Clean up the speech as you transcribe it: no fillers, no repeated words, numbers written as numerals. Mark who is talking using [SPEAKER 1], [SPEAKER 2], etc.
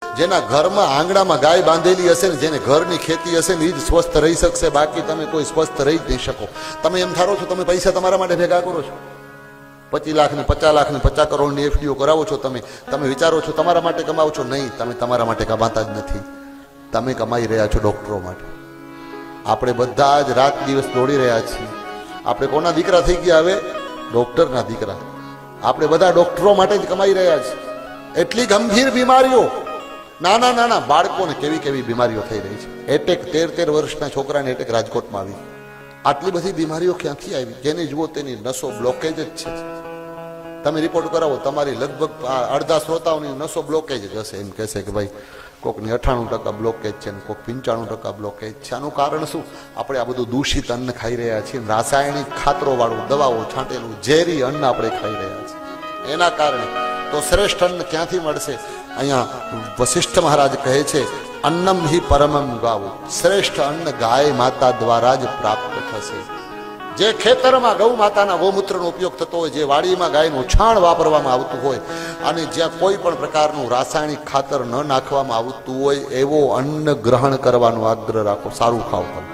[SPEAKER 1] જેના ઘરમાં આંગણામાં ગાય બાંધેલી હશે ને, જેને ઘરની ખેતી હશે ને, એ જ સ્વસ્થ રહી શકશે. બાકી તમે કોઈ સ્વસ્થ રહી જ નહીં શકો. તમે એમ ધારો છો તમે પૈસા તમારા માટે ભેગા કરો છો, 25 લાખ ને 50 લાખ ને 50 કરોડની એફડીઓ કરાવો છો. તમે વિચારો છો તમારા માટે કમાવો છો? નહીં, તમે તમારા માટે કમાતા જ નથી. તમે કમાઈ રહ્યા છો ડોક્ટરો માટે. આપણે બધા જ રાત દિવસ દોડી રહ્યા છીએ. આપણે કોના દીકરા થઈ ગયા? હવે ડોક્ટરના દીકરા. આપણે બધા ડોક્ટરો માટે જ કમાઈ રહ્યા છીએ. એટલી ગંભીર બીમારીઓ, નાના નાના બાળકોને કેવી કેવી બીમારીઓ થઈ રહી છે. એટેક 13 વર્ષના છોકરાને એટેક રાજકોટમાં આવી. આટલી બધી બીમારીઓ ક્યાંથી આવી? જેને જુઓ તેની નસો બ્લોકેજ જ છે. તમે રિપોર્ટ કરાવો, તમારી લગભગ અડધા શ્રોતાઓની નસો બ્લોકેજ જ હશે. એમ કહેશે કે ભાઈ કોકની 98% બ્લોકેજ છે ને કોક 95% બ્લોકેજ છે. આનું કારણ શું? આપણે આ બધું દૂષિત અન્ન ખાઈ રહ્યા છીએ. રાસાયણિક ખાતરો વાળું, દવાઓ છાંટેલું ઝેરી અન્ન આપણે ખાઈ રહ્યા છીએ. એના કારણે તો શ્રેષ્ઠ અન્ન ક્યાંથી મળશે? અહીંયા વશિષ્ઠ મહારાજ કહે છે, અન્નમ હિ પરમમ ગાવ. શ્રેષ્ઠ અન્ન ગાય માતા દ્વારા જ પ્રાપ્ત થશે. જે ખેતરમાં ગૌ માતાના ગૌમૂત્રનો ઉપયોગ થતો હોય, જે વાડીમાં ગાયનું છાણ વાપરવામાં આવતું હોય, અને જ્યાં કોઈ પણ પ્રકારનું રાસાયણિક ખાતર ન નાખવામાં આવતું હોય, એવો અન્ન ગ્રહણ કરવાનો આગ્રહ રાખો. સારું ખાઓ તમે.